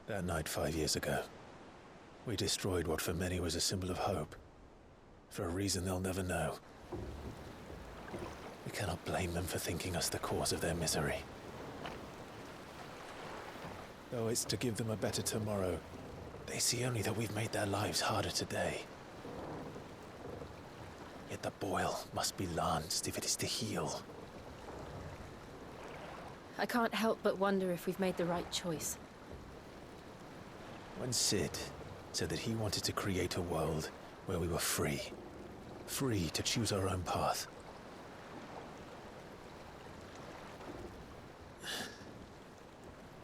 That night 5 years ago, we destroyed what for many was a symbol of hope. For a reason they'll never know. We cannot blame them for thinking us the cause of their misery. Though it's to give them a better tomorrow, they see only that we've made their lives harder today. Yet the boil must be lanced if it is to heal. I can't help but wonder if we've made the right choice. When Sid said that he wanted to create a world where we were free. Free to choose our own path.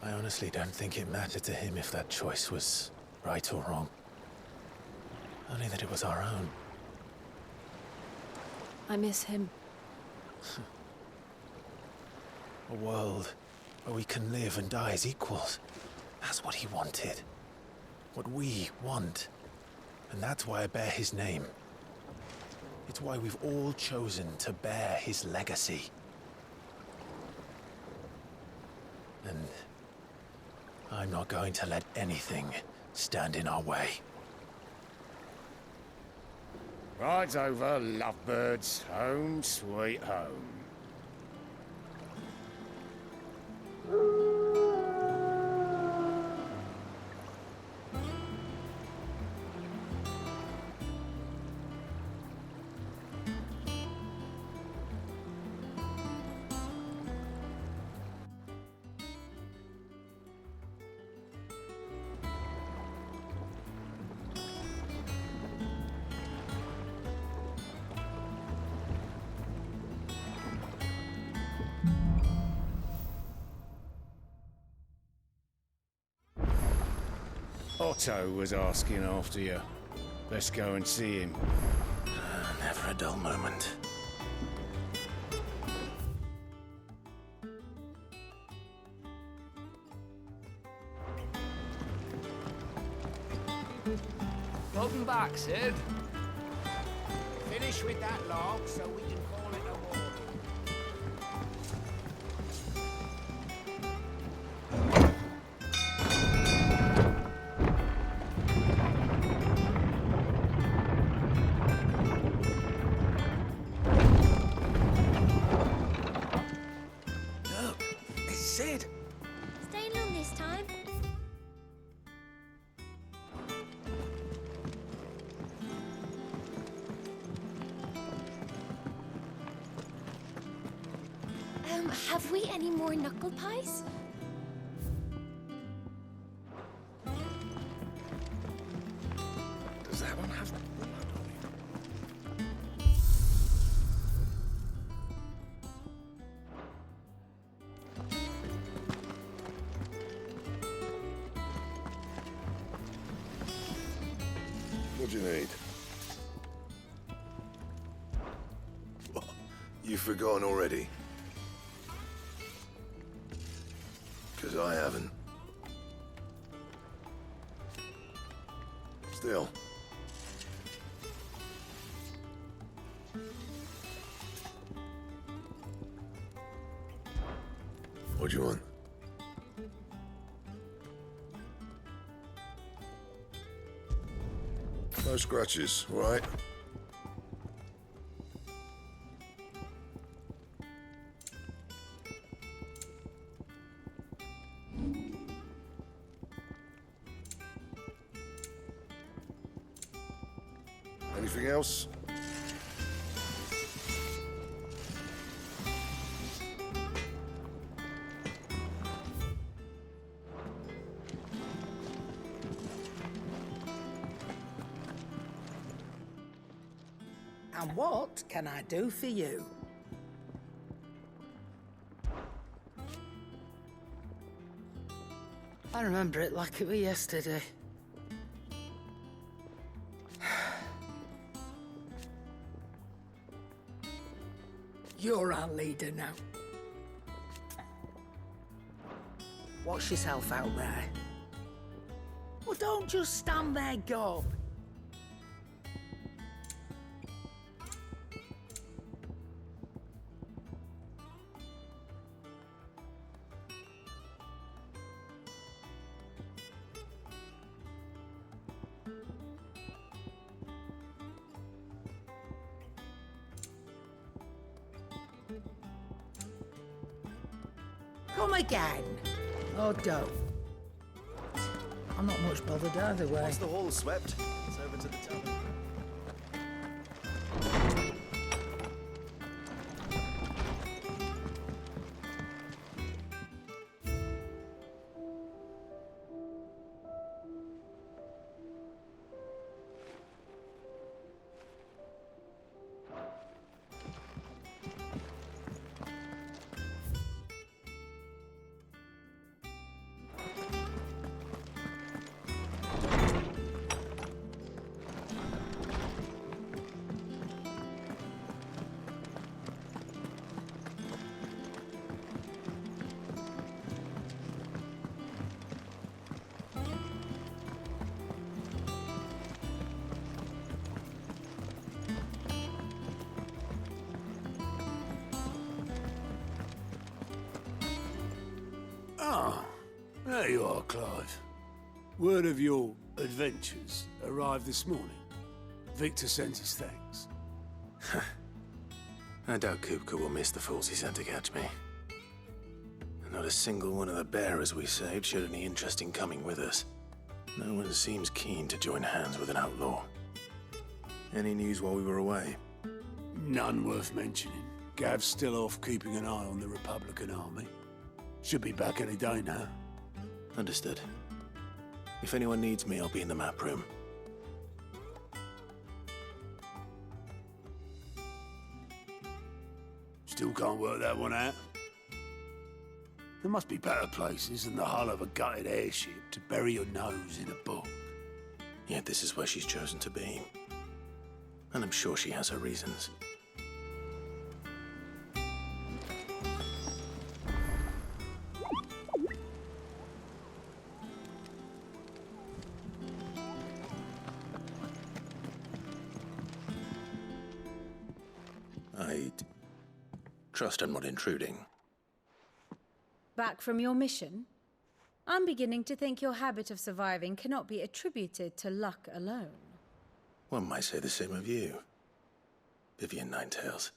I honestly don't think it mattered to him if that choice was right or wrong. Only that it was our own. I miss him. A world where we can live and die as equals. That's what he wanted. What we want. And that's why I bear his name. It's why we've all chosen to bear his legacy. And I'm not going to let anything stand in our way. Rides over, lovebirds, home sweet home. Otto was asking after you. Let's go and see him. Never a dull moment. Welcome back, Sid. Finish with that log so we can call it a war. Look, it's Sid. Stay long this time. Have we any more knuckle pies? Does that one have blood on it? What do you need? What? You've forgotten already? Because I haven't. Still. What do you want? No scratches, all right? Anything else? And what can I do for you? I remember it like it was yesterday. You're our leader now. Wash yourself out there. Well, don't just stand there, gob. Come again. Or don't. I'm not much bothered either way. Once the hall's swept, it's over to the tavern. Ah, there you are, Clive. Word of your adventures arrived this morning. Victor sends his thanks. I doubt Kupka will miss the fools he sent to catch me. And not a single one of the bearers we saved showed any interest in coming with us. No one seems keen to join hands with an outlaw. Any news while we were away? None worth mentioning. Gav's still off keeping an eye on the Republican army. Should be back any day now. Understood. If anyone needs me, I'll be in the map room. Still can't work that one out. There must be better places than the hull of a gutted airship to bury your nose in a book. Yet this is where she's chosen to be. And I'm sure she has her reasons. I trust I'm not intruding. Back from your mission? I'm beginning to think your habit of surviving cannot be attributed to luck alone. One might say the same of you, Vivian Ninetails.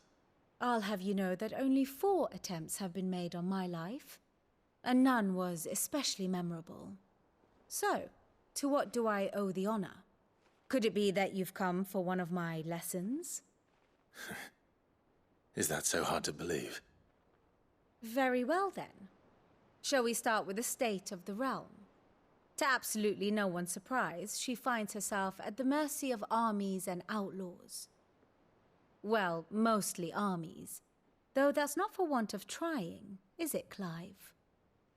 I'll have you know that only 4 attempts have been made on my life, and none was especially memorable. So, to what do I owe the honor? Could it be that you've come for one of my lessons? Is that so hard to believe? Very well, then. Shall we start with the state of the realm? To absolutely no one's surprise, she finds herself at the mercy of armies and outlaws. Well, mostly armies. Though that's not for want of trying, is it, Clive?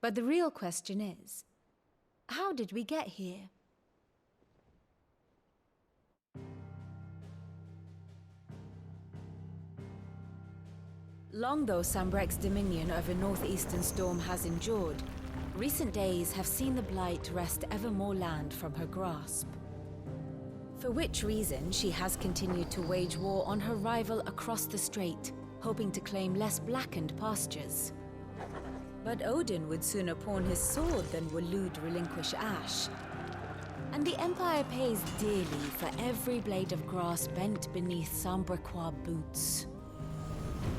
But the real question is, how did we get here? Long though Sambrek's dominion over northeastern Storm has endured, recent days have seen the Blight wrest ever more land from her grasp. For which reason she has continued to wage war on her rival across the strait, hoping to claim less blackened pastures. But Odin would sooner pawn his sword than Waloed relinquish Ash. And the Empire pays dearly for every blade of grass bent beneath Sambrequois boots.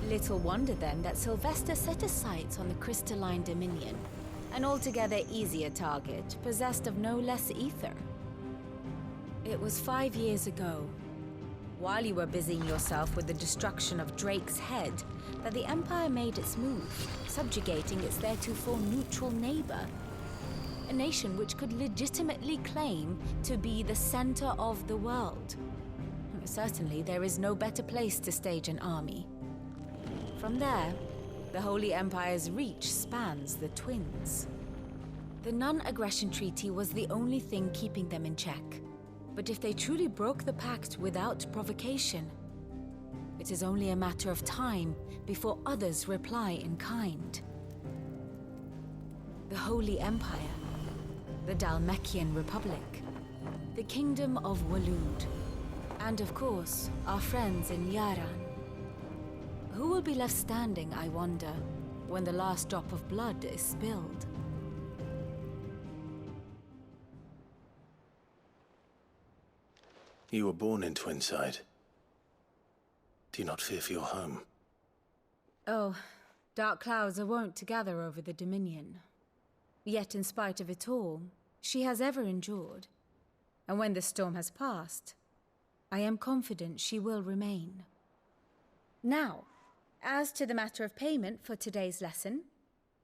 Little wonder then that Sylvester set his sights on the Crystalline Dominion, an altogether easier target, possessed of no less ether. It was 5 years ago, while you were busying yourself with the destruction of Drake's head, that the Empire made its move, subjugating its theretofore neutral neighbor. A nation which could legitimately claim to be the center of the world. Certainly, there is no better place to stage an army. From there, the Holy Empire's reach spans the Twins. The non-aggression treaty was the only thing keeping them in check. But if they truly broke the pact without provocation, it is only a matter of time before others reply in kind. The Holy Empire, the Dhalmekian Republic, the Kingdom of Waloed, and of course, our friends in Yaran. Who will be left standing, I wonder, when the last drop of blood is spilled? You were born in Twinside. Do you not fear for your home? Oh, Dark clouds are wont to gather over the Dominion. Yet in spite of it all, she has ever endured. And when the storm has passed, I am confident she will remain. Now, as to the matter of payment for today's lesson,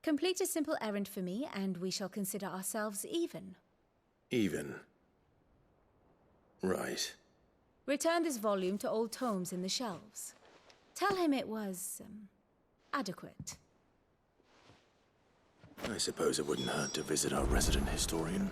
complete a simple errand for me and we shall consider ourselves even. Even? Right. Return this volume to old tomes in the shelves. Tell him it was, adequate. I suppose it wouldn't hurt to visit our resident historian.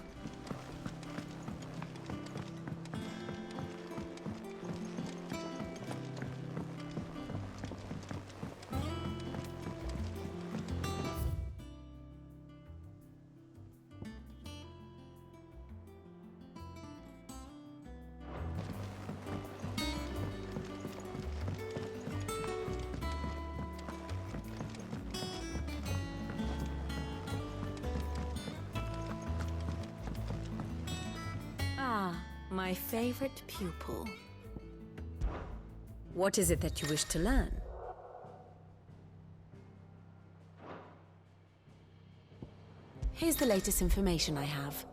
My favorite pupil. What is it that you wish to learn? Here's the latest information I have.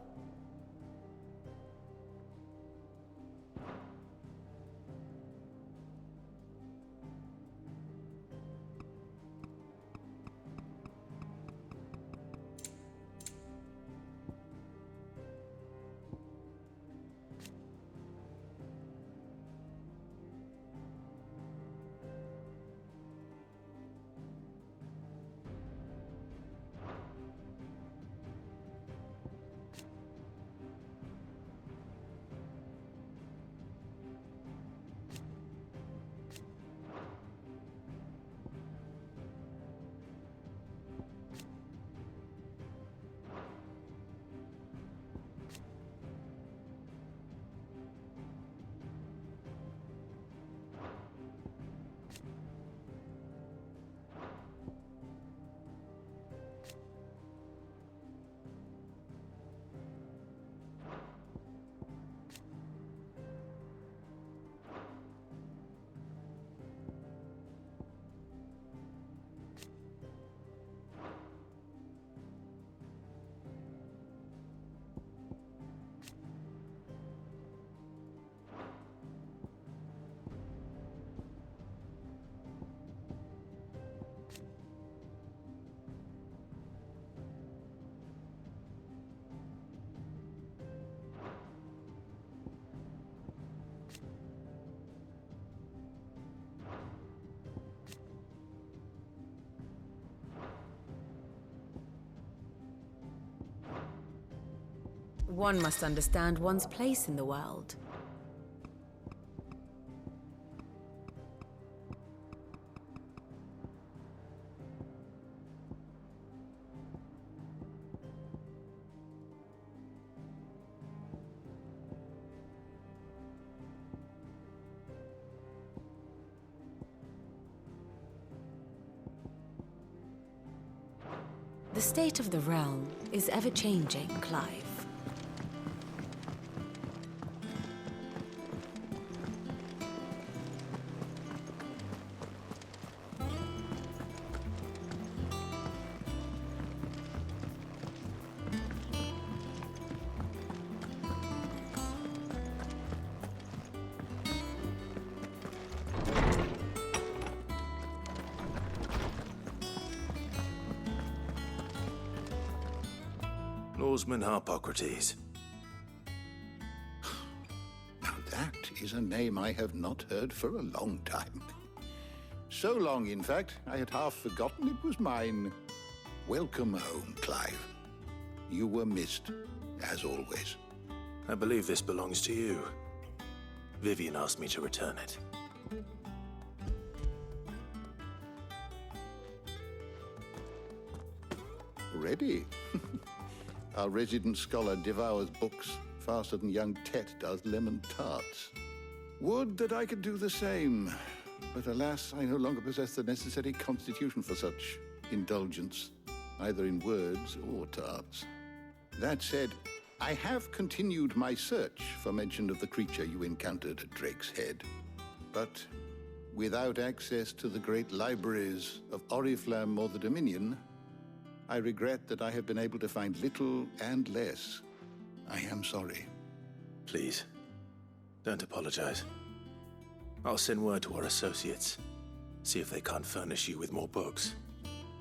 One must understand one's place in the world. The state of the realm is ever-changing, Clive. Norseman Harpocrates. Now that is a name I have not heard for a long time. So long, in fact, I had half forgotten it was mine. Welcome home, Clive. You were missed, as always. I believe this belongs to you. Vivian asked me to return it. Ready? Our resident scholar devours books faster than young Tet does lemon tarts. Would that I could do the same. But alas, I no longer possess the necessary constitution for such indulgence, either in words or tarts. That said, I have continued my search for mention of the creature you encountered at Drake's Head. But Without access to the great libraries of Oriflamme or the Dominion, I regret that I have been able to find little and less. I am sorry. Please, don't apologize. I'll send word to our associates. See if they can't furnish you with more books.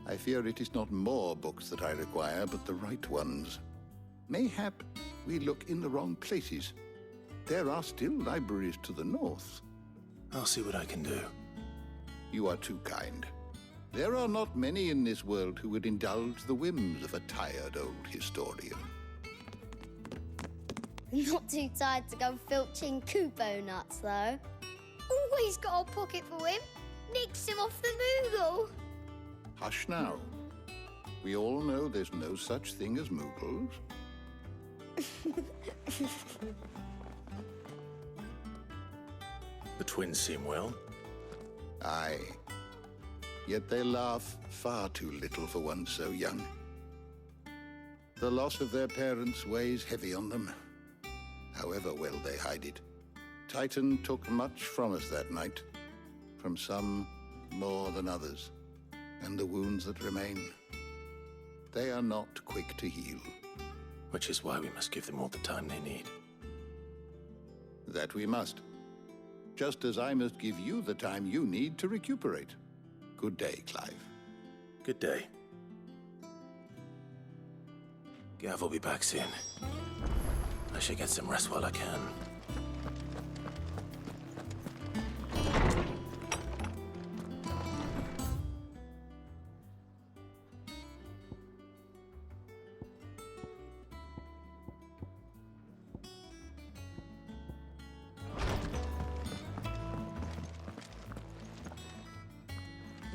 I fear it is not more books that I require, but the right ones. Mayhap we look in the wrong places. There are still libraries to the north. I'll see what I can do. You are too kind. There are not many in this world who would indulge the whims of a tired old historian. Not too tired to go filching Kupo nuts, though. Always got a pocket for him. Nicks him off the Moogle. Hush now. We all know there's no such thing as Moogles. The twins seem well. Aye. Yet they laugh far too little for one so young. The loss of their parents weighs heavy on them, however well they hide it. Titan took much from us that night, from some more than others, and the wounds that remain, they are not quick to heal. Which is why we must give them all the time they need. That we must. Just as I must give you the time you need to recuperate. Good day, Clive. Good day. Gav will be back soon. I should get some rest while I can.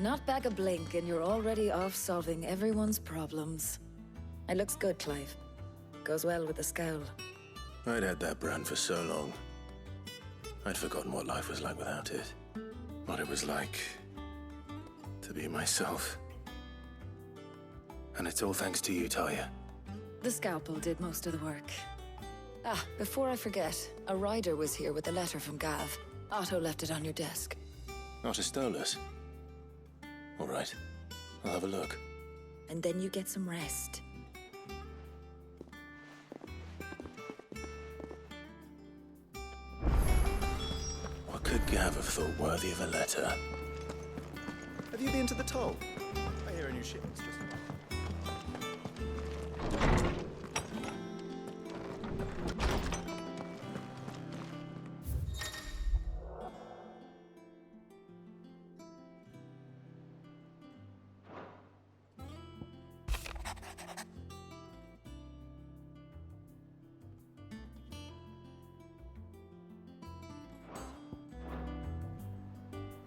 Not back a blink and you're already off solving everyone's problems. It looks good, Clive. Goes well with the scowl. I'd had that brand for so long. I'd forgotten what life was like without it. What it was like to be myself. And it's all thanks to you, Talia. The scalpel did most of the work. Ah, before I forget, a rider was here with a letter from Gav. Otto left it on your desk. Otto stole us. All right, I'll have a look. And then you get some rest. What could Gav have thought worthy of a letter? Have you been to the toll? I hear a new shipment's just...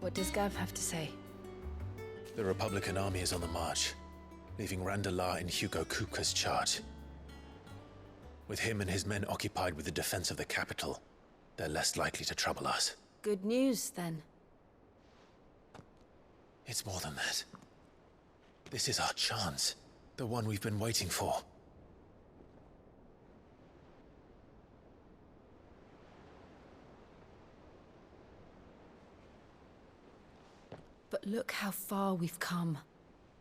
What does Gav have to say? The Republican army is on the march, leaving Randalar in Hugo Kuka's charge. With him and his men occupied with the defense of the capital, they're less likely to trouble us. Good news, then. It's more than that. This is our chance, the one we've been waiting for. But look how far we've come.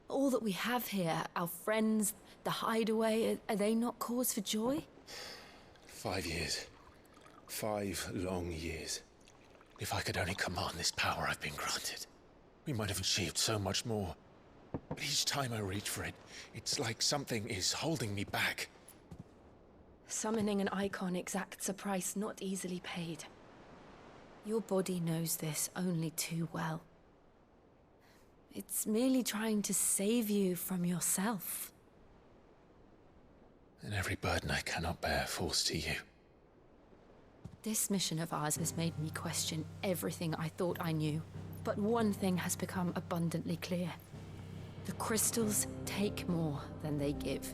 All that we have here, our friends, the hideaway, are they not cause for joy? 5 years. 5 long years. If I could only command this power I've been granted, we might have achieved so much more. But each time I reach for it, it's like something is holding me back. Summoning an icon exacts a price not easily paid. Your body knows this only too well. It's merely trying to save you from yourself. And every burden I cannot bear falls to you. This mission of ours has made me question everything I thought I knew. But one thing has become abundantly clear. The crystals take more than they give.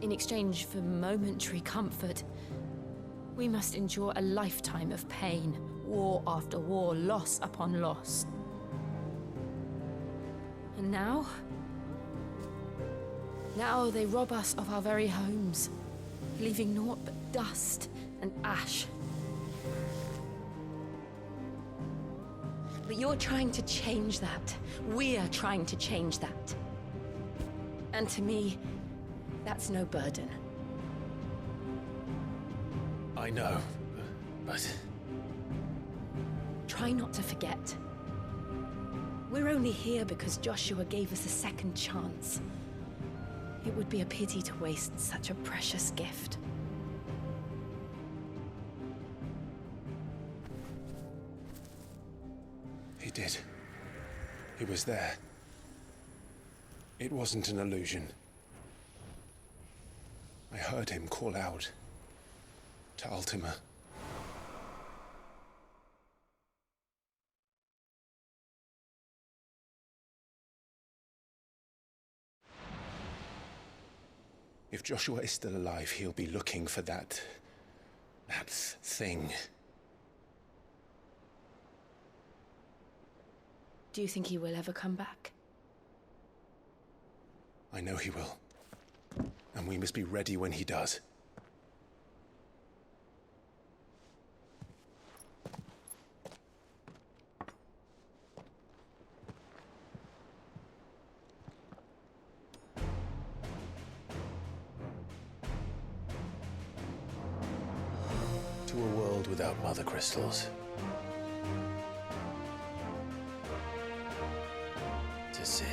In exchange for momentary comfort, we must endure a lifetime of pain, war after war, loss upon loss. And now they rob us of our very homes, leaving naught but dust and ash. But you're trying to change that. We're trying to change that. And to me, that's no burden. I know, but... Try not to forget. We're only here because Joshua gave us a second chance. It would be a pity to waste such a precious gift. He did. He was there. It wasn't an illusion. I heard him call out to Ultima. If Joshua is still alive, he'll be looking for that thing. Do you think he will ever come back? I know he will. And we must be ready when he does. To a world without mother crystals. To Sid.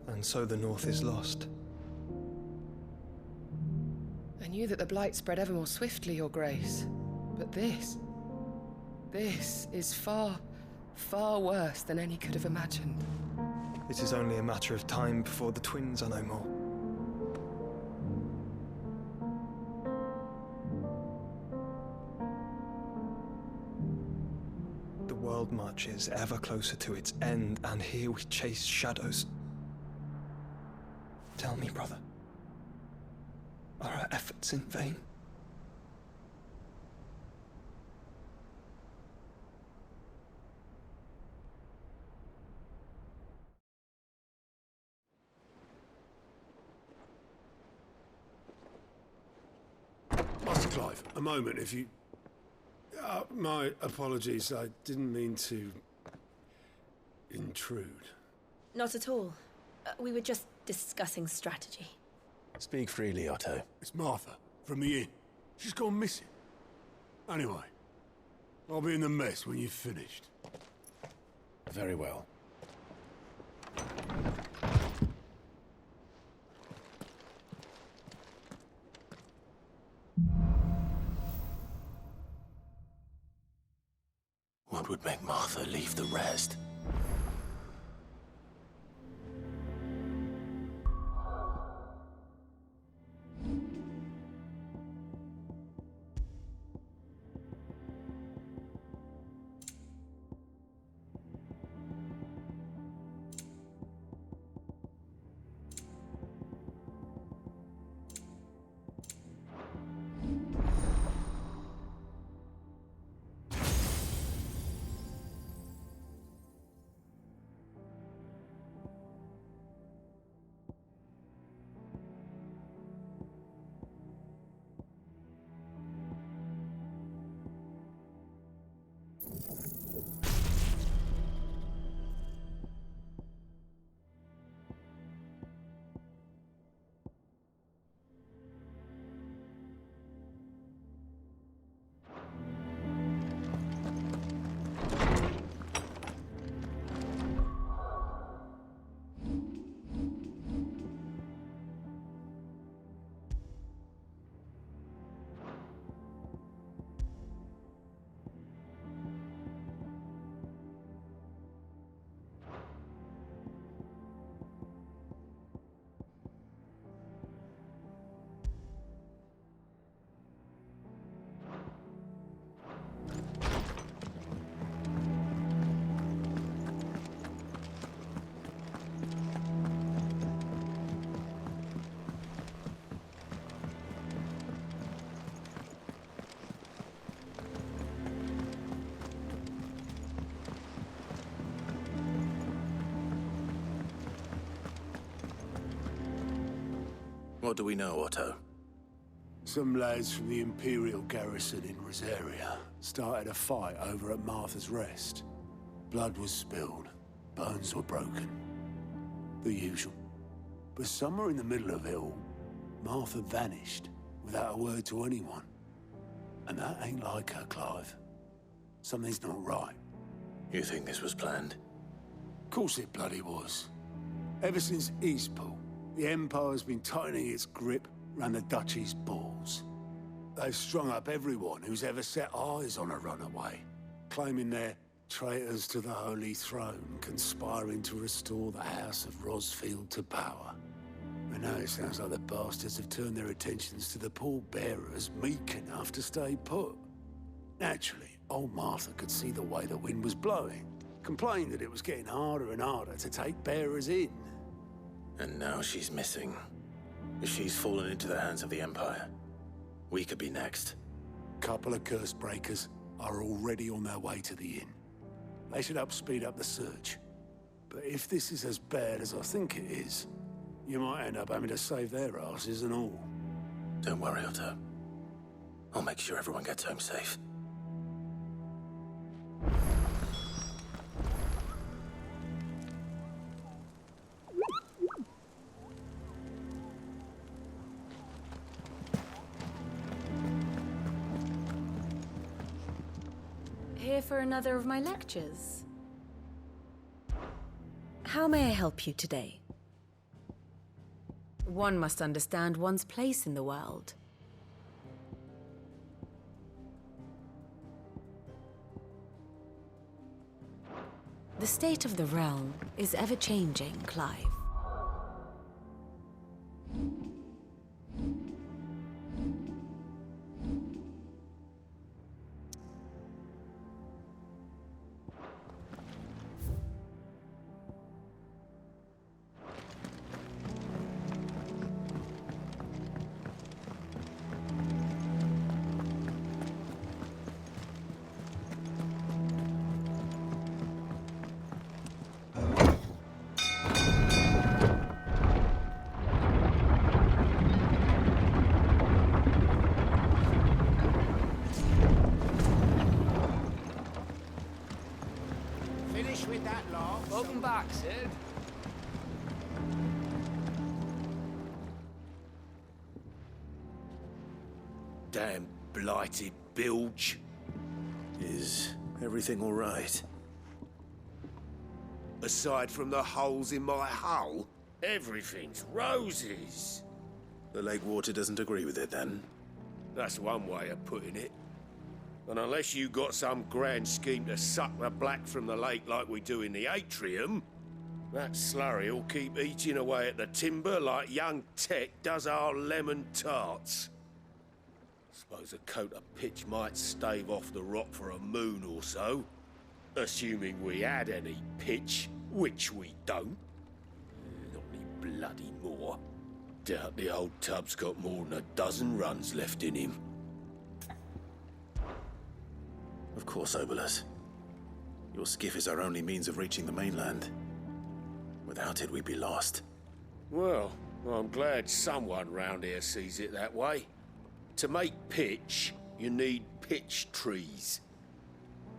And so the North is lost. I knew that the Blight spread ever more swiftly, Your Grace. But this is far, far worse than any could have imagined. It is only a matter of time before the twins are no more. The world marches ever closer to its end, and here we chase shadows. Tell me, brother, are our efforts in vain? Master Clive, a moment, if you... my apologies, I didn't mean to... intrude. Not at all. We were just discussing strategy. Speak freely, Otto. It's Martha, from the inn. She's gone missing. Anyway, I'll be in the mess when you've finished. Very well. What would make Martha leave the rest? What do we know, Otto? Some lads from the Imperial garrison in Rosaria started a fight over at Martha's Rest. Blood was spilled, bones were broken. The usual. But somewhere in the middle of it all, Martha vanished without a word to anyone. And that ain't like her, Clive. Something's not right. You think this was planned? Of course it bloody was. Ever since Eastpool, the Empire's been tightening its grip round the Duchy's balls. They've strung up everyone who's ever set eyes on a runaway, claiming they're traitors to the Holy Throne, conspiring to restore the House of Rosfield to power. And now it sounds like the bastards have turned their attentions to the pallbearers meek enough to stay put. Naturally, old Martha could see the way the wind was blowing, complained that it was getting harder and harder to take bearers in. And now she's missing. She's fallen into the hands of the Empire. We could be next. Couple of curse breakers are already on their way to the inn. They should help speed up the search. But if this is as bad as I think it is, you might end up having to save their asses and all. Don't worry, Otto. I'll make sure everyone gets home safe. Here for another of my lectures. How may I help you today? One must understand one's place in the world. The state of the realm is ever-changing, Clive. With that law. Welcome back, Sid. Damn blighted bilge. Is everything all right? Aside from the holes in my hull, everything's roses. The lake water doesn't agree with it, then? That's one way of putting it. And unless you got some grand scheme to suck the black from the lake like we do in the atrium, that slurry will keep eating away at the timber like young Tet does our lemon tarts. Suppose a coat of pitch might stave off the rot for a moon or so, assuming we had any pitch, which we don't. Not any bloody more. Doubt the old tub's got more than a dozen runs left in him. Of course, Obolus. Your skiff is our only means of reaching the mainland. Without it, we'd be lost. Well, I'm glad someone round here sees it that way. To make pitch, you need pitch trees.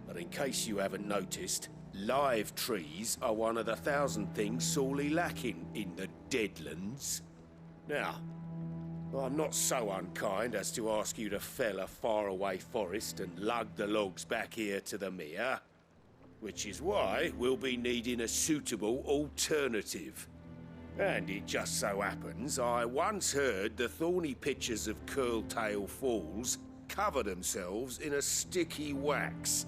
But in case you haven't noticed, live trees are one of the 1,000 things sorely lacking in the Deadlands. Now, I'm not so unkind as to ask you to fell a faraway forest and lug the logs back here to the mere, which is why we'll be needing a suitable alternative. And it just so happens I once heard the thorny pitchers of Curltail Falls cover themselves in a sticky wax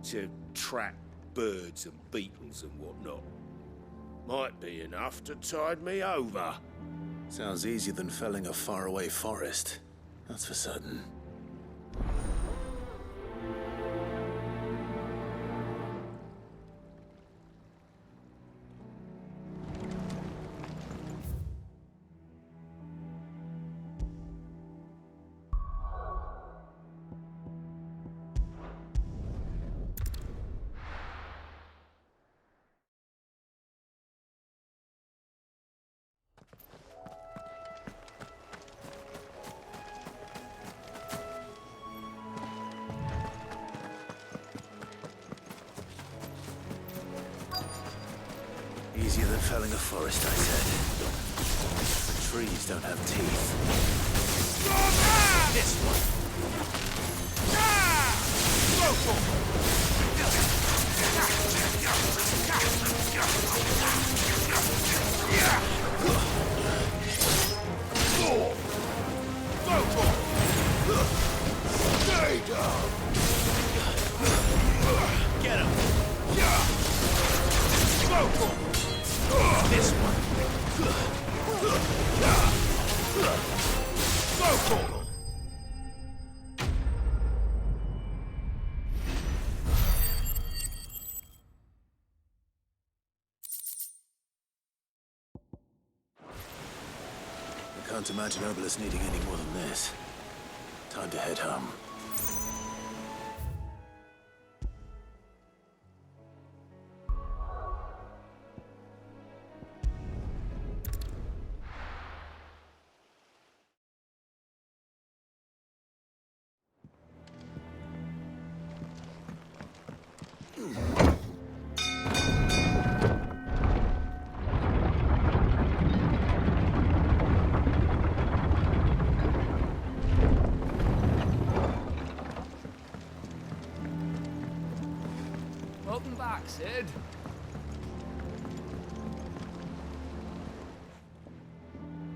to trap birds and beetles and whatnot. Might be enough to tide me over. Sounds easier than felling a faraway forest. That's for certain. forest, I said. The trees don't have teeth. This one. Stay down. Get him. This one. I can't imagine Obelisk needing any more than this. Time to head home. Welcome back, Sid.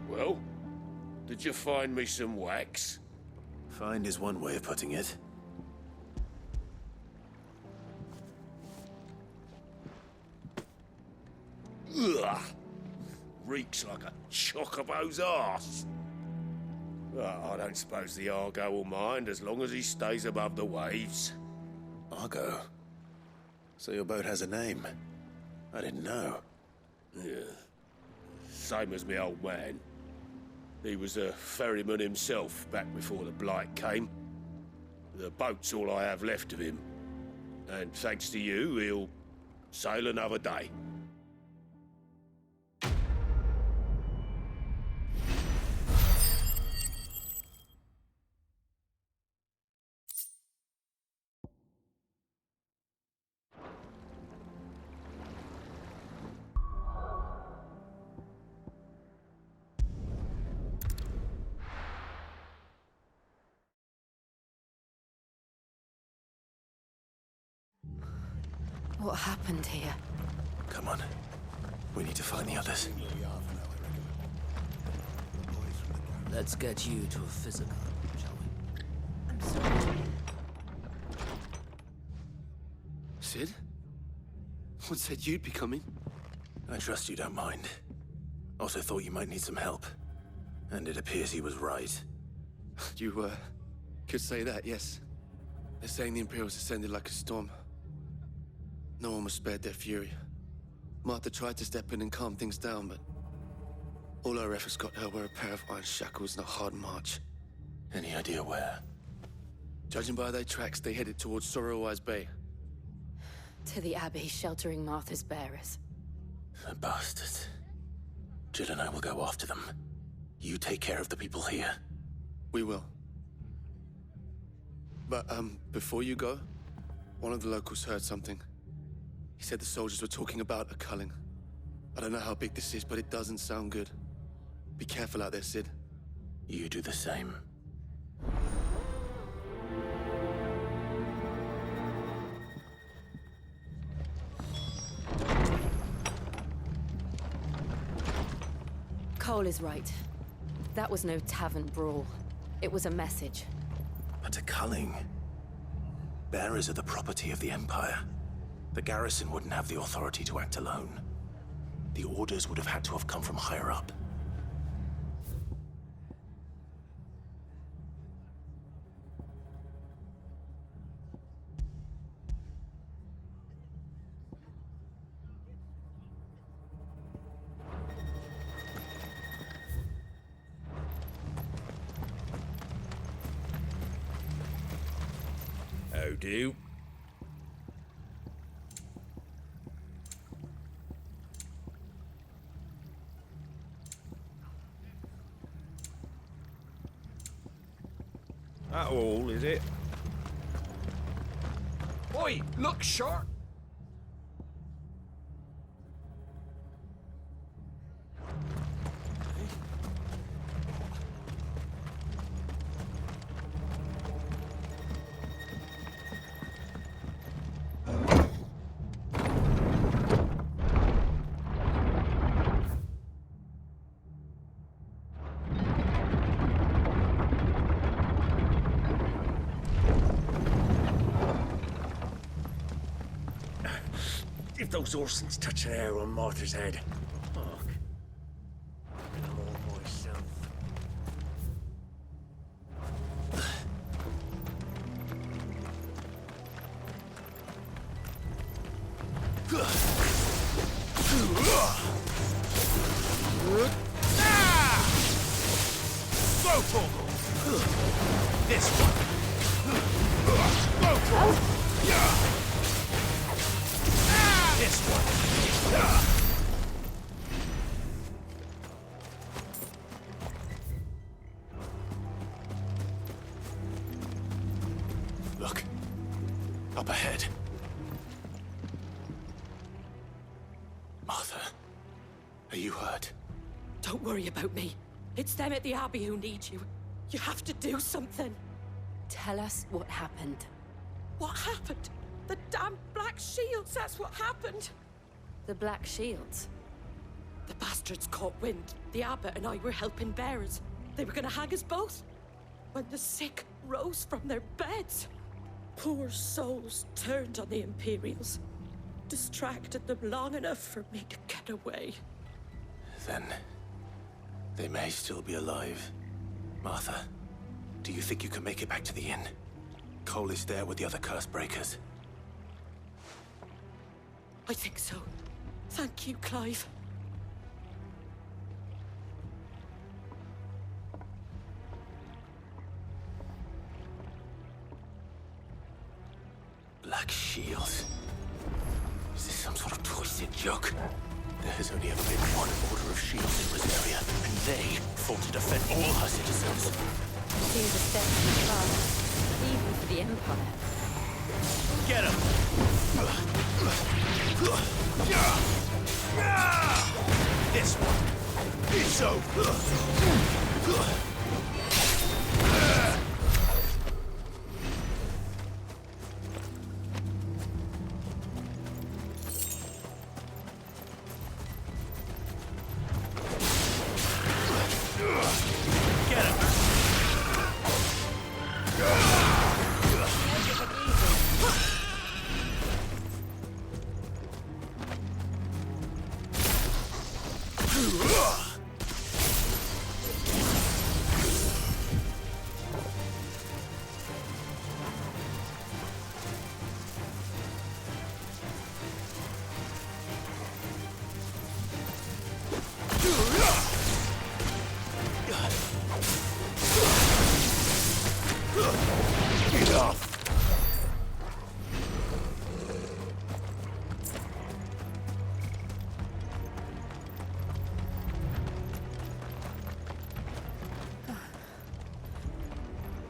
Well, did you find me some wax? Find is one way of putting it. Ugh! Reeks like a chocobo's arse. I don't suppose the Argo will mind as long as he stays above the waves. Argo? So your boat has a name? I didn't know. Yeah. Same as me old man. He was a ferryman himself back before the Blight came. The boat's all I have left of him. And thanks to you, he'll sail another day. What happened here? Come on. We need to find the others. Let's get you to a physical, shall we? I'm sorry. Sid? What said you'd be coming? I trust you don't mind. Also thought you might need some help. And it appears he was right. You, could say that, yes. They're saying the Imperials ascended like a storm. No one was spared their fury. Martha tried to step in and calm things down, but all our efforts got her were a pair of iron shackles and a hard march. Any idea where? Judging by their tracks, they headed towards Sorrowwise Bay. To the Abbey, sheltering Martha's bearers. The bastards. Jill and I will go after them. You take care of the people here. We will. But, before you go, one of the locals heard something. He said the soldiers were talking about a culling. I don't know how big this is, but it doesn't sound good. Be careful out there, Sid. You do the same. Cole is right. That was no tavern brawl. It was a message. But a culling? Bearers are the property of the Empire. The garrison wouldn't have the authority to act alone. The orders would have had to have come from higher up. How do? That all, is it? Oi, look sharp! those Orsons touch an hair on Martha's head. Fuck. I'm all myself. Slow toggle! This one! Slow toggle! This one! Look. Up ahead. Martha, are you hurt? Don't worry about me. It's them at the Abbey who need you. You have to do something. Tell us what happened. What happened? The damn Black Shields, that's what happened. The Black Shields? The bastards caught wind. The Abbot and I were helping bearers. They were gonna hang us both. When the sick rose from their beds, poor souls turned on the Imperials. Distracted them long enough for me to get away. Then they may still be alive. Martha, do you think you can make it back to the inn? Cole is there with the other curse breakers. I think so. Thank you, Clive. Black Shields. Is this some sort of twisted joke? There has only ever been one Order of Shields in Rosaria, and they fought to defend all her citizens. Seems a step too far, even for the Empire. Get him! This one! It's over!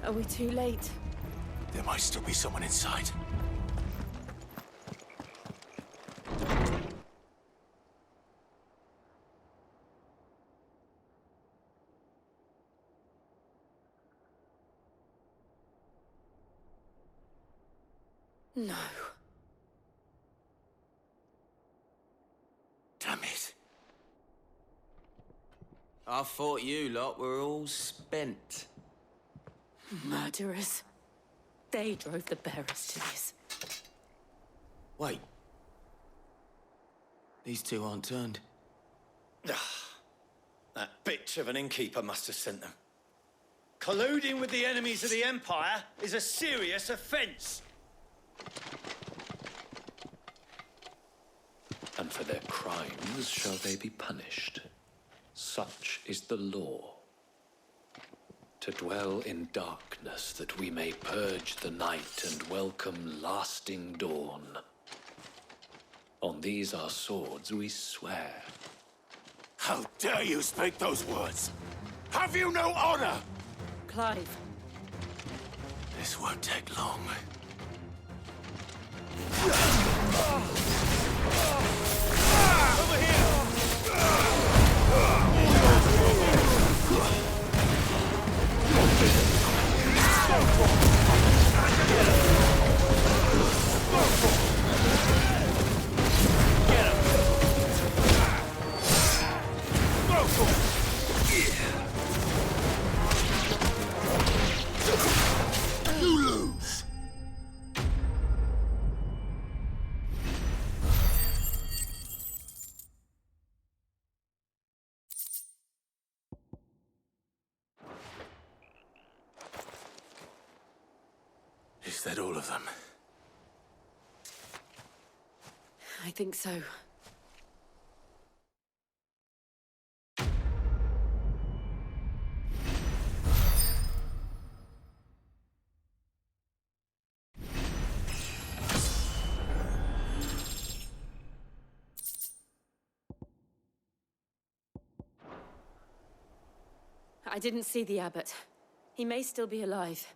Are we too late? There might still be someone inside. No. Damn it. I thought you lot were all spent. Murderers. They drove the bearers to this. Wait. These two aren't turned. That bitch of an innkeeper must have sent them. Colluding with the enemies of the Empire is a serious offense. And for their crimes shall they be punished. Such is the law. To dwell in darkness that we may purge the night and welcome lasting dawn. On these our swords we swear. How dare you speak those words? Have you no honor? Clive. This won't take long. Over here! You lose! Is that all of them? I think so. I didn't see the abbot. He may still be alive.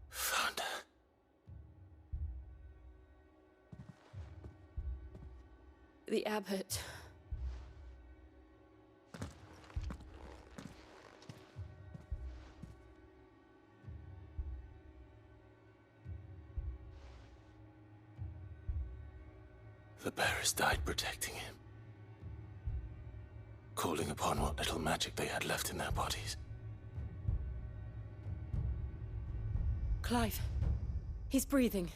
Found her. The abbot. The bearers died protecting him. Calling upon what little magic they had left in their bodies. Clive. He's breathing.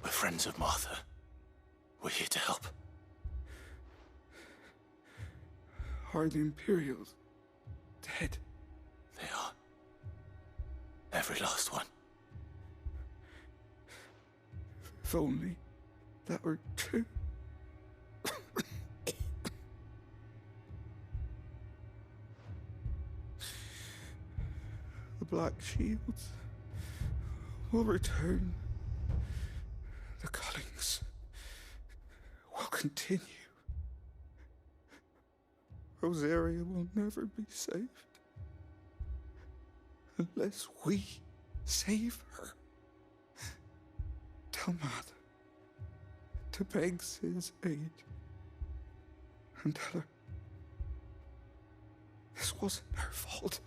We're friends of Martha. We're here to help. Are the Imperials dead? They are. Every last one. If only that were true. The Black Shields will return. The cullings will continue. Rosaria will never be saved unless we save her. Tell Matt to beg Sid's aid and tell her this wasn't her fault.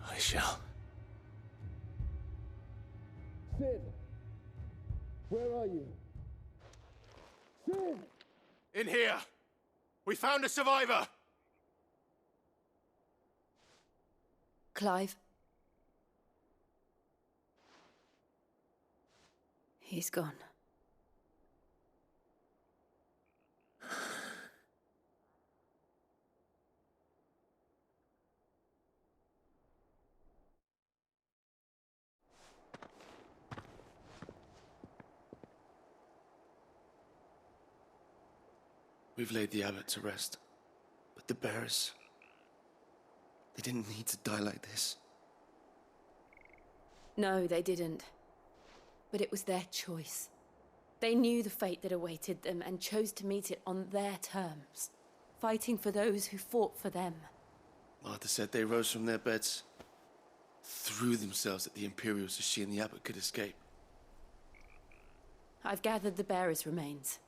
I shall. Sid! Where are you? Sid! In here! We found a survivor! Clive. He's gone. We've laid the abbot to rest. But the bearers... they didn't need to die like this. No, they didn't. But it was their choice. They knew the fate that awaited them and chose to meet it on their terms, fighting for those who fought for them. Martha said they rose from their beds, threw themselves at the Imperials so she and the abbot could escape. I've gathered the bearers' remains.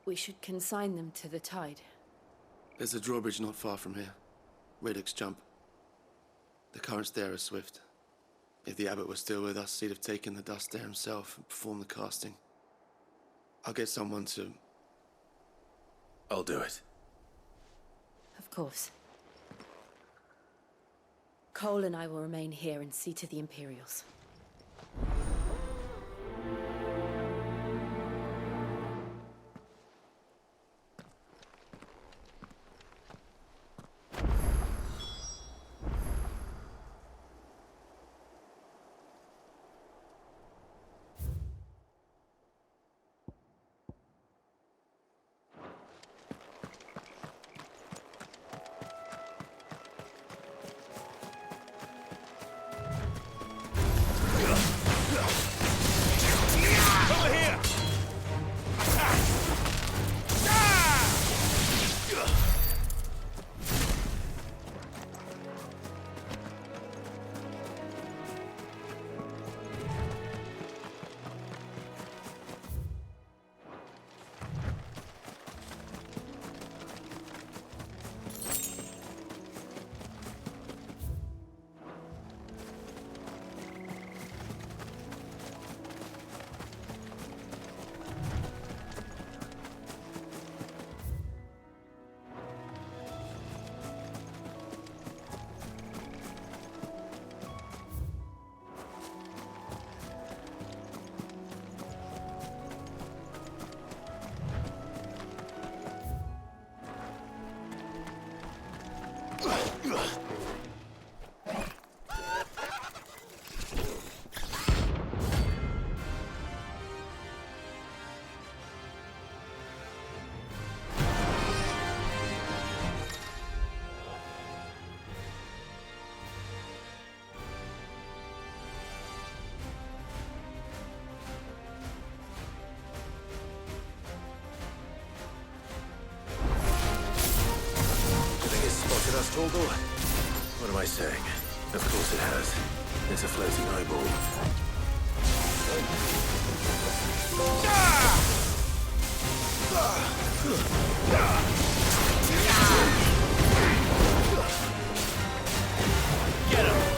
We should consign them to the tide. There's a drawbridge not far from here. Radix Jump. The currents there are swift. If the abbot was still with us, he'd have taken the dust there himself and performed the casting. I'll get someone to... I'll do it. Of course. Cole and I will remain here and see to the Imperials. Torgal? What am I saying? Of course it has. It's a floating eyeball. Get him!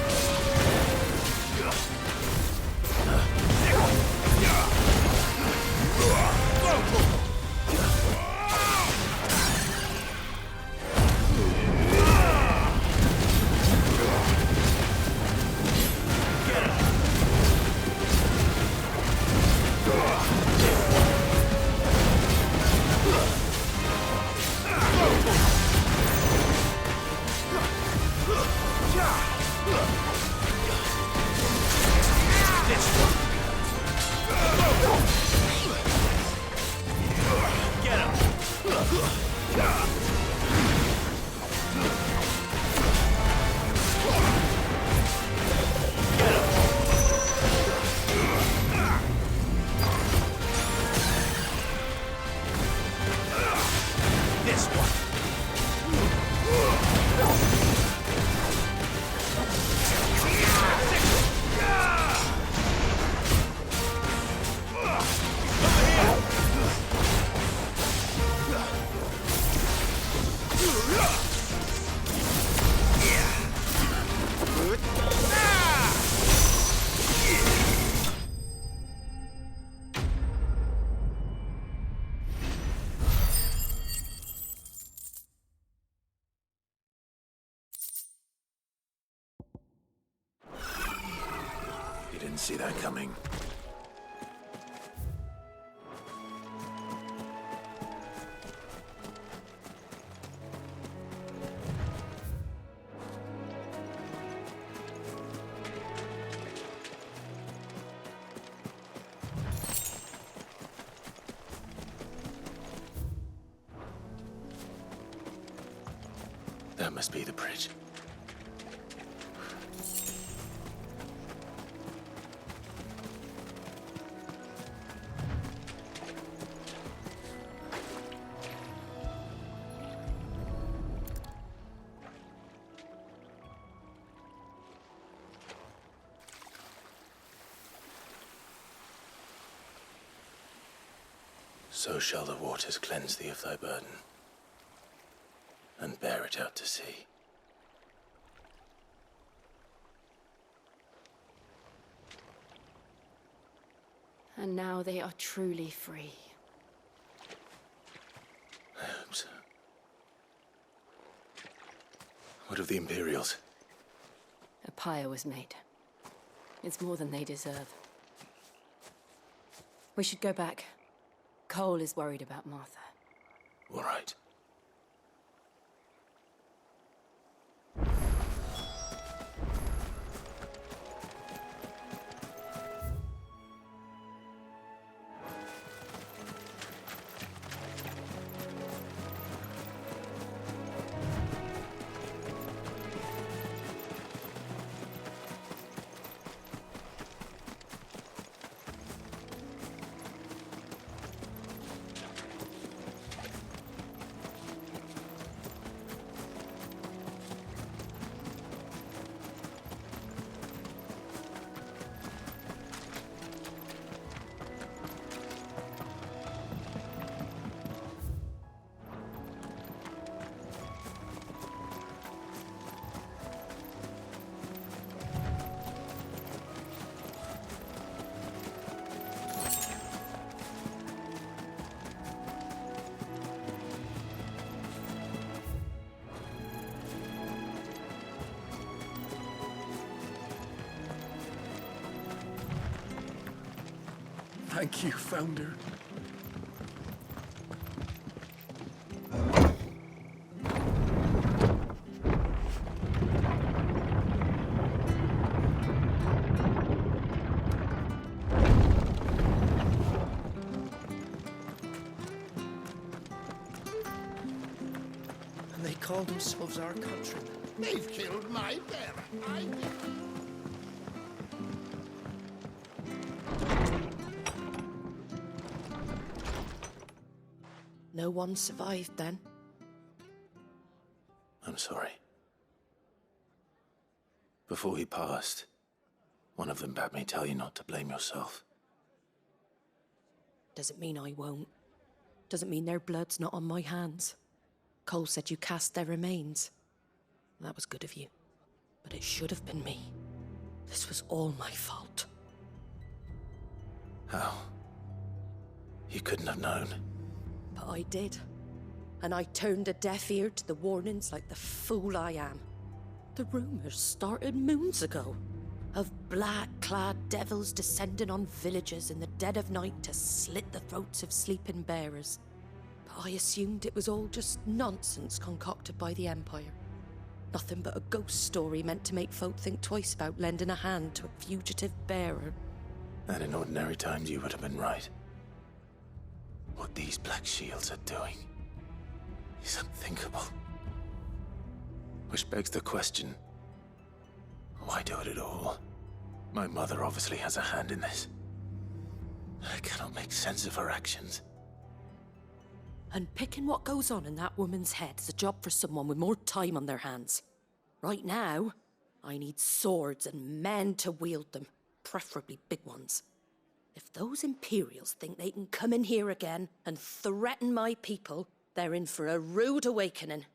Didn't see that coming. That must be the bridge. So shall the waters cleanse thee of thy burden, and bear it out to sea. And now they are truly free. I hope so. What of the Imperials? A pyre was made. It's more than they deserve. We should go back. Cole is worried about Martha. All right. Thank you, Founder. And they call themselves our countrymen. They've killed my bearer. I did. No one survived then? I'm sorry. Before he passed, one of them bade me tell you not to blame yourself. Doesn't mean I won't. Doesn't mean their blood's not on my hands. Cole said you cast their remains. That was good of you. But it should have been me. This was all my fault. How? You couldn't have known. But I did. And I turned a deaf ear to the warnings like the fool I am. The rumors started moons ago. Of black-clad devils descending on villages in the dead of night to slit the throats of sleeping bearers. But I assumed it was all just nonsense concocted by the Empire. Nothing but a ghost story meant to make folk think twice about lending a hand to a fugitive bearer. And in ordinary times you would have been right. What these Black Shields are doing is unthinkable. Which begs the question, why do it at all? My mother obviously has a hand in this. I cannot make sense of her actions. And picking what goes on in that woman's head is a job for someone with more time on their hands. Right now, I need swords and men to wield them, preferably big ones. If those Imperials think they can come in here again and threaten my people, they're in for a rude awakening.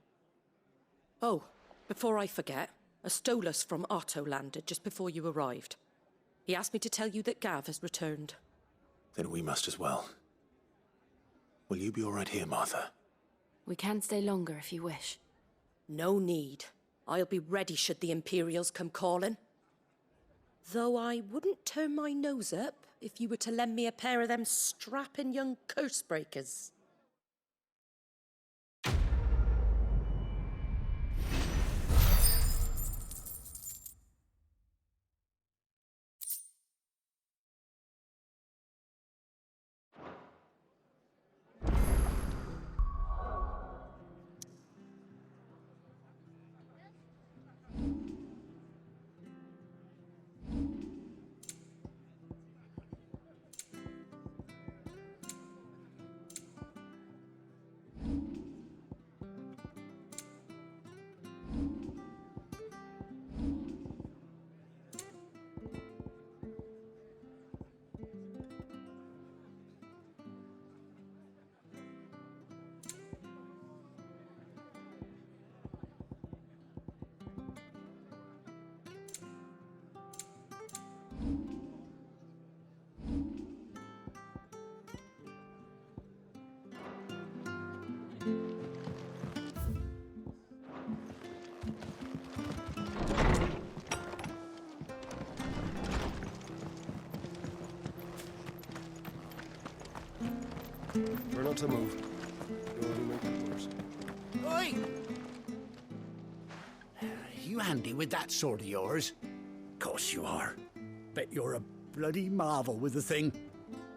Oh, before I forget, a Stolas from Otto landed just before you arrived. He asked me to tell you that Gav has returned. Then we must as well. Will you be all right here, Martha? We can stay longer if you wish. No need. I'll be ready should the Imperials come calling. Though I wouldn't turn my nose up if you were to lend me a pair of them strapping young curse breakers. We're not to move. You'll only make it worse. Oi! You handy with that sword of yours? Course you are. Bet you're a bloody marvel with the thing.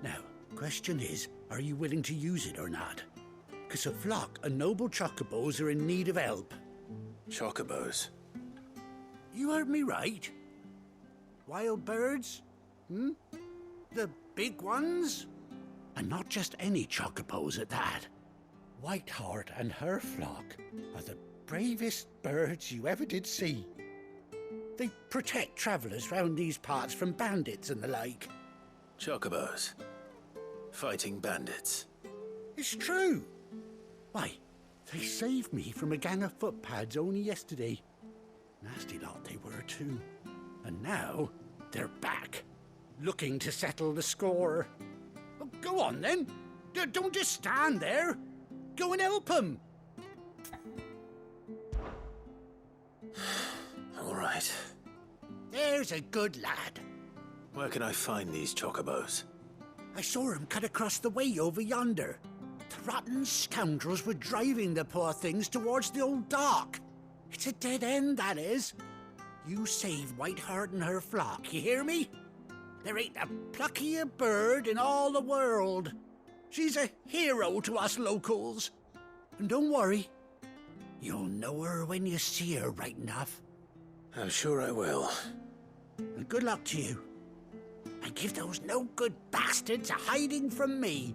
Now, question is, are you willing to use it or not? 'Cause a flock of noble chocobos are in need of help. Chocobos? You heard me right. Wild birds? Hmm? The big ones? And not just any chocobos at that. Whiteheart and her flock are the bravest birds you ever did see. They protect travellers round these parts from bandits and the like. Chocobos? Fighting bandits? It's true. Why, they saved me from a gang of footpads only yesterday. Nasty lot they were too. And now they're back, looking to settle the score. Well, go on then. Don't just stand there. Go and help them. All right. There's a good lad. Where can I find these chocobos? I saw him cut across the way over yonder. The rotten scoundrels were driving the poor things towards the old dock. It's a dead end, that is. You save Whiteheart and her flock, you hear me? There ain't a pluckier bird in all the world. She's a hero to us locals. And don't worry, you'll know her when you see her right enough. I'm sure I will. And good luck to you. And give those no-good bastards a hiding from me.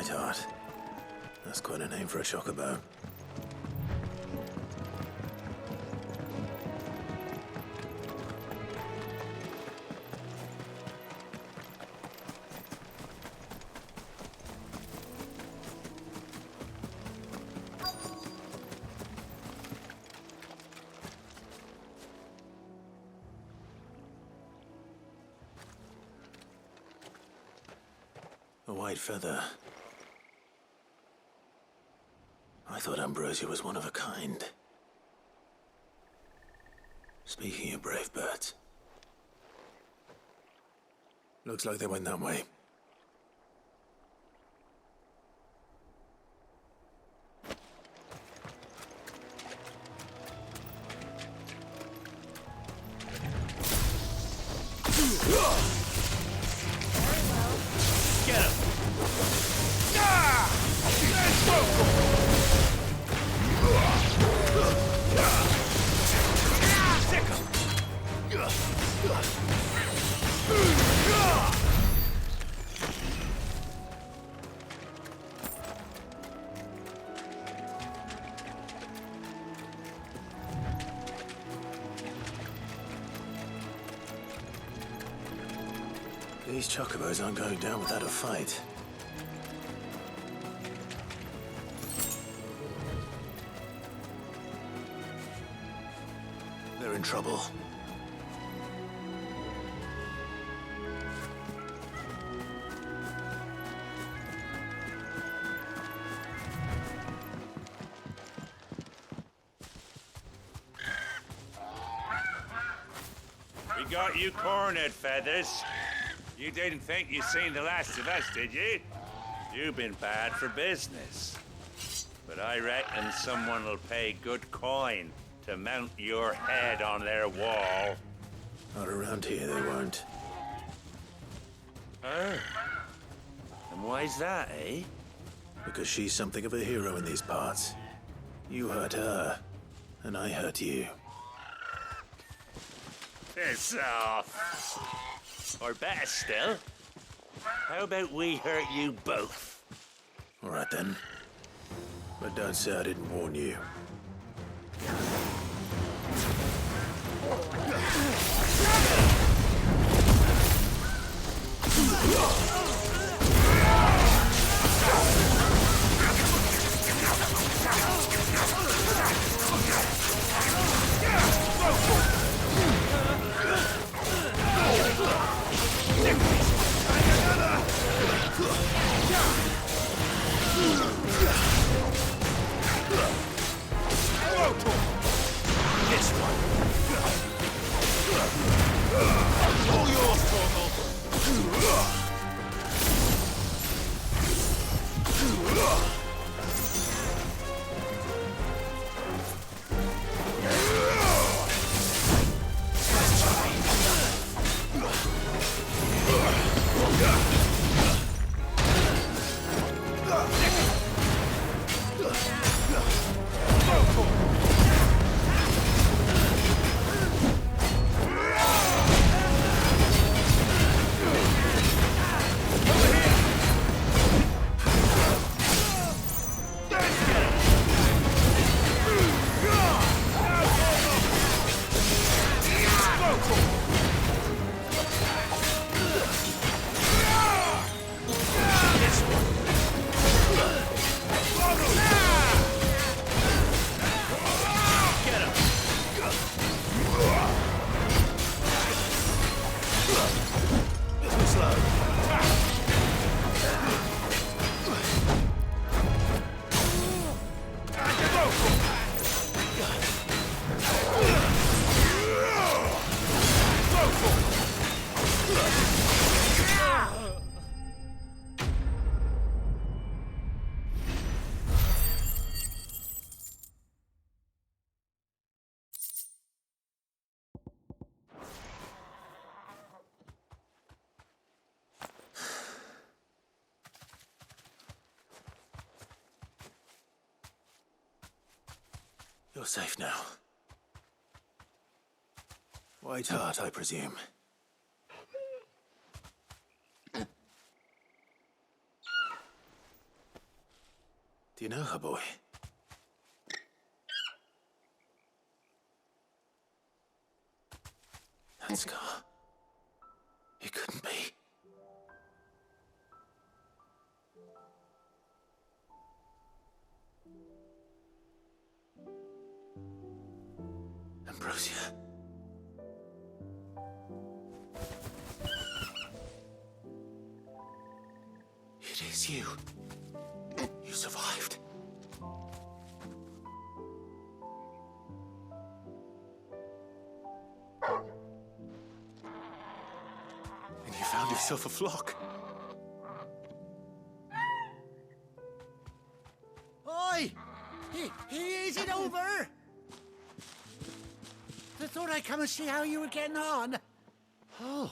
White Heart. That's quite a name for a chocobo. A white feather. I thought Ambrosia was one of a kind. Speaking of brave birds. Looks like they went that way. Get him! These chocobos aren't going down without a fight. They're in trouble. We got you cornered, Feathers. You didn't think you'd seen the last of us, did you? You've been bad for business. But I reckon someone will pay good coin to mount your head on their wall. Not around here, they won't. Oh. And why's that, eh? Because she's something of a hero in these parts. You hurt her, and I hurt you. Piss off. Or better still, how about we hurt you both? All right then. But don't say I didn't warn you. This one. All yours, Torgal. You're safe now. White Heart, I presume. Do you know her, boy? That scar. It couldn't be. Ambrosia. It is you. You survived. And you found yourself a flock. Oi! Is it over? I thought I'd come and see how you were getting on. Oh,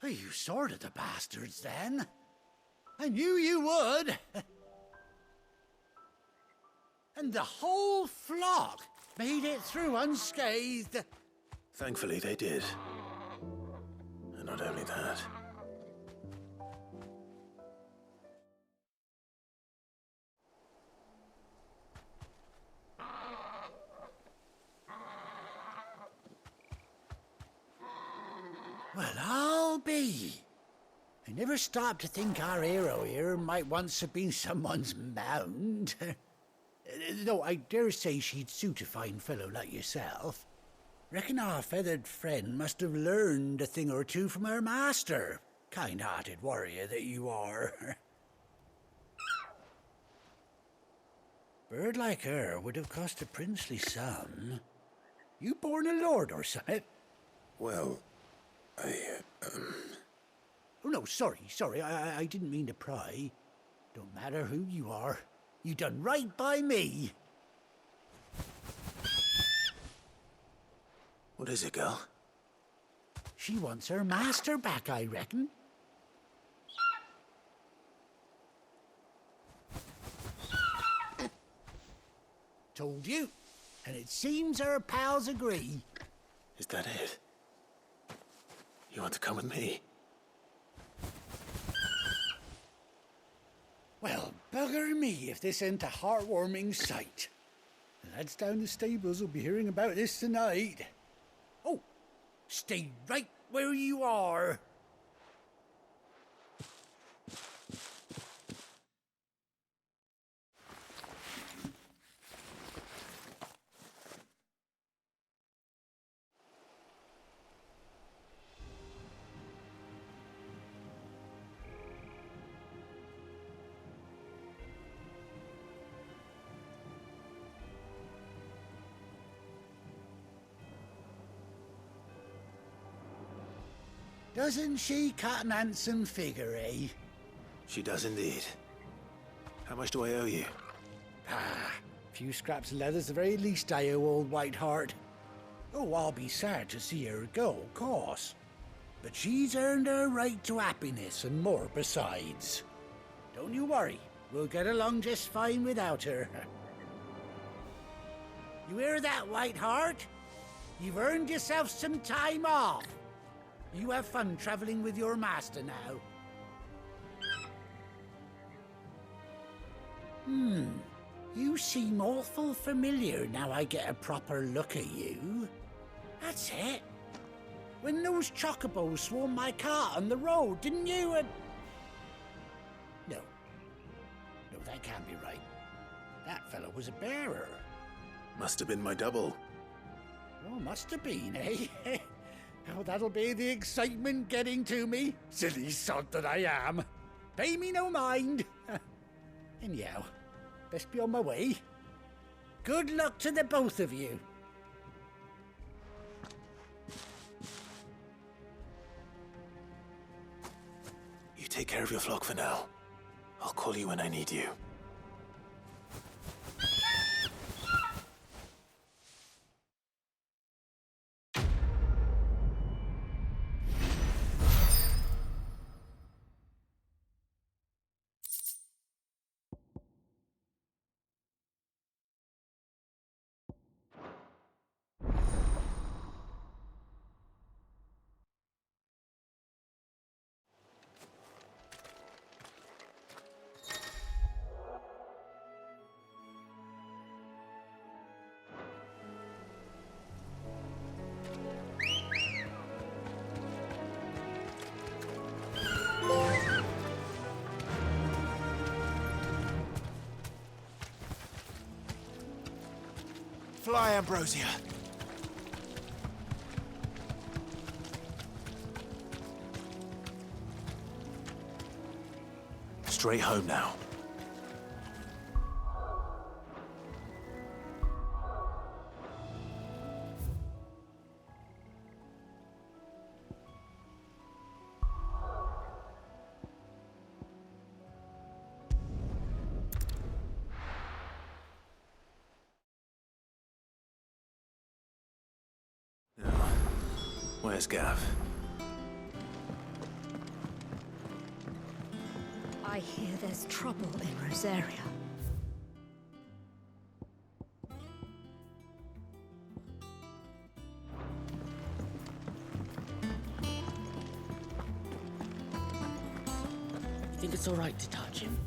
you sorted the bastards then. I knew you would. And the whole flock made it through unscathed. Thankfully, they did. And not only that. Well, I'll be. I never stopped to think our hero here might once have been someone's mount. Though I dare say she'd suit a fine fellow like yourself. Reckon our feathered friend must have learned a thing or two from her master. Kind-hearted warrior that you are. Bird like her would have cost a princely sum. You born a lord or something? Well, Oh, no, sorry, I didn't mean to pry. Don't matter who you are. You done right by me. What is it, girl? She wants her master back, I reckon. Told you. And it seems her pals agree. Is that it? You want to come with me? Well, bugger me if this ain't a heartwarming sight. The lads down the stables will be hearing about this tonight. Oh, stay right where you are. Doesn't she cut an handsome figure, eh? She does indeed. How much do I owe you? Ah, a few scraps of leather's the very least I owe old Whiteheart. Oh, I'll be sad to see her go, of course. But she's earned her right to happiness and more besides. Don't you worry, we'll get along just fine without her. You hear that, Whiteheart? You've earned yourself some time off. You have fun traveling with your master now. You seem awful familiar now I get a proper look at you. That's it. When those chocobos swarmed my cart on the road, didn't you? No, that can't be right. That fellow was a bearer. Must have been my double. Oh, must have been, eh? Oh, that'll be the excitement getting to me. Silly sod that I am. Pay me no mind. Anyhow, best be on my way. Good luck to the both of you. You take care of your flock for now. I'll call you when I need you. Fly, Ambrosia. Straight home now. Where's Gav? I hear there's trouble in Rosaria. You think it's all right to touch him?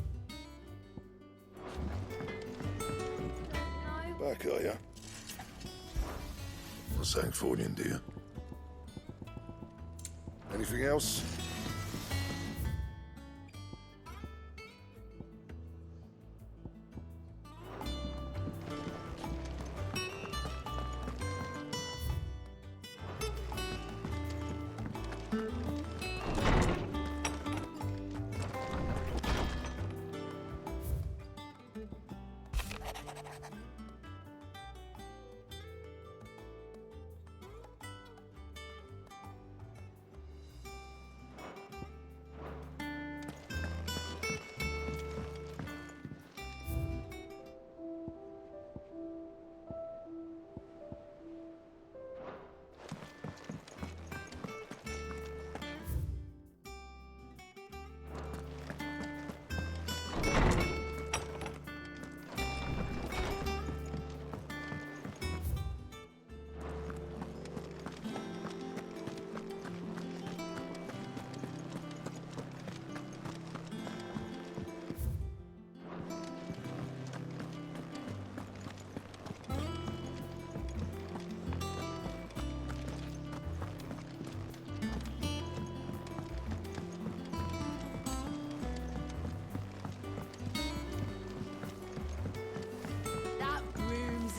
Back, are ya? Not Sancfordian, do you? Anything else?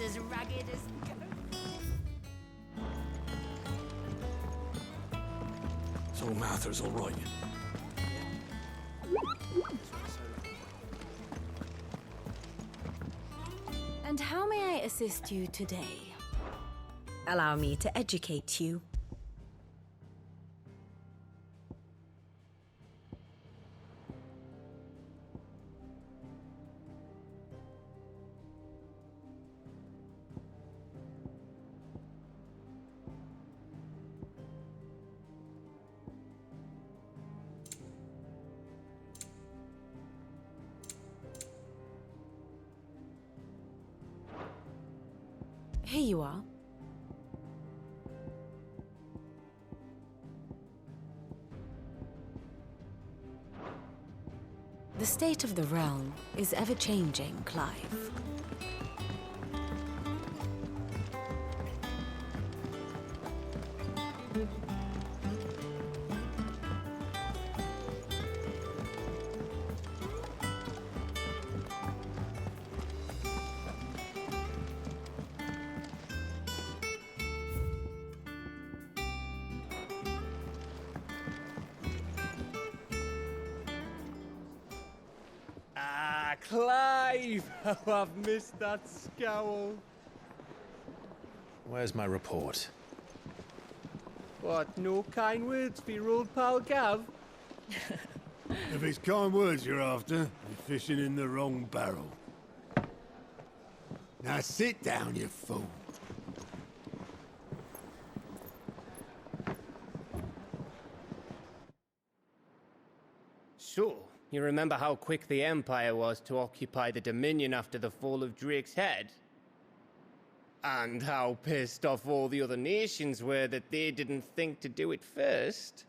As ragged as So Mather's all right. And how may I assist you today? Allow me to educate you. Here you are. The state of the realm is ever-changing, Clive. Clive! Oh, I've missed that scowl. Where's my report? What, no kind words for your old pal Gav? If it's kind words you're after, you're fishing in the wrong barrel. Now sit down, you fool. So, you remember how quick the Empire was to occupy the Dominion after the fall of Drake's head? And how pissed off all the other nations were that they didn't think to do it first?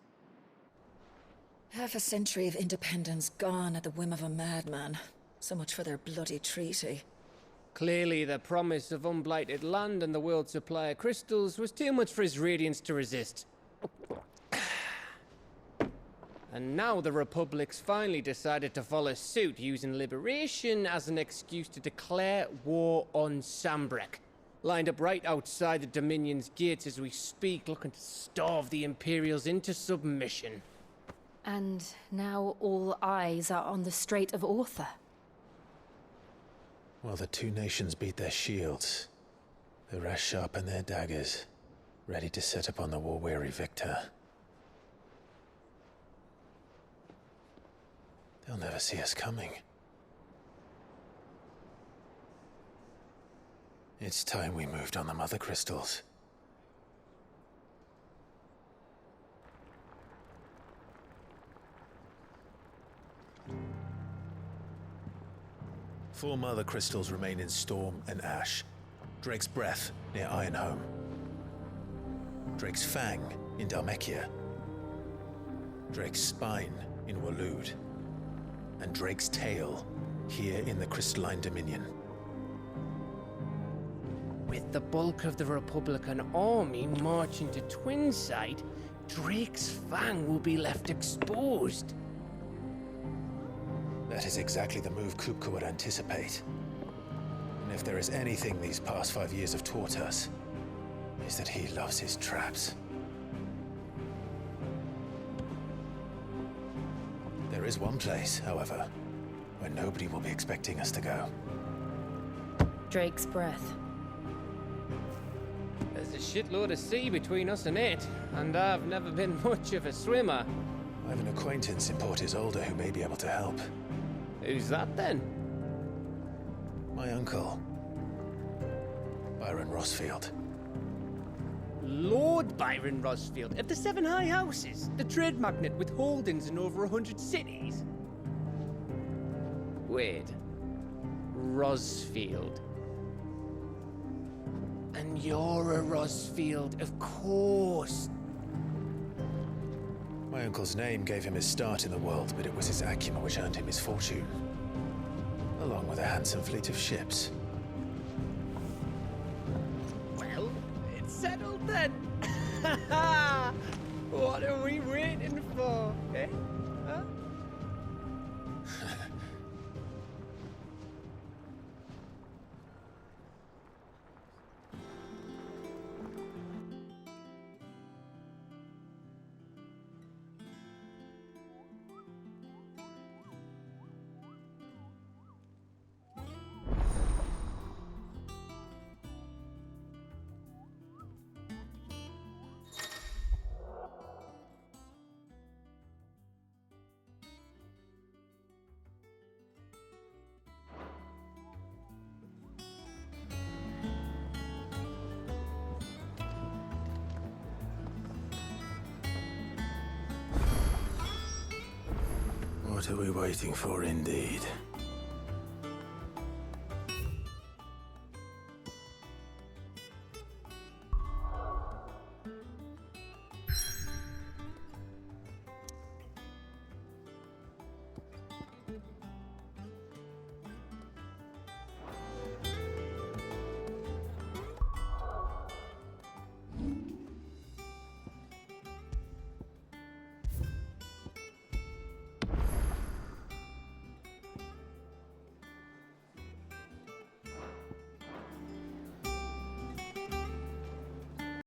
Half a century of independence gone at the whim of a madman. So much for their bloody treaty. Clearly, the promise of unblighted land and the world's supply of crystals was too much for his radiance to resist. And now the Republic's finally decided to follow suit, using liberation as an excuse to declare war on Sambrek. lined up right outside the Dominion's gates as we speak, looking to starve the Imperials into submission. And now all eyes are on the Strait of Author. While the two nations beat their shields, the rest sharpen their daggers, ready to set upon the war-weary victor. They'll never see us coming. It's time we moved on the Mother Crystals. Four Mother Crystals remain in Storm and Ash. Drake's Breath near Ironhome. Drake's Fang in Dhalmekia. Drake's Spine in Waloed. And Drake's Tail here in the Crystalline Dominion. With the bulk of the Republican army marching to Twinside, Drake's Fang will be left exposed. That is exactly the move Kupka would anticipate. And if there is anything these past 5 years have taught us, is that he loves his traps. There is one place, however, where nobody will be expecting us to go. Drake's Breath. There's a shitload of sea between us and it, and I've never been much of a swimmer. I have an acquaintance in Port Isolde who may be able to help. Who's that then? My uncle, Byron Rosfield. Lord Byron Rosfield of the Seven High Houses, the trade magnate with holdings in over 100 cities. Wait, Rosfield. And you're a Rosfield, of course. My uncle's name gave him his start in the world, but it was his acumen which earned him his fortune, along with a handsome fleet of ships. Well, it's settled then. What are we waiting for, eh? Huh? What are we waiting for, indeed?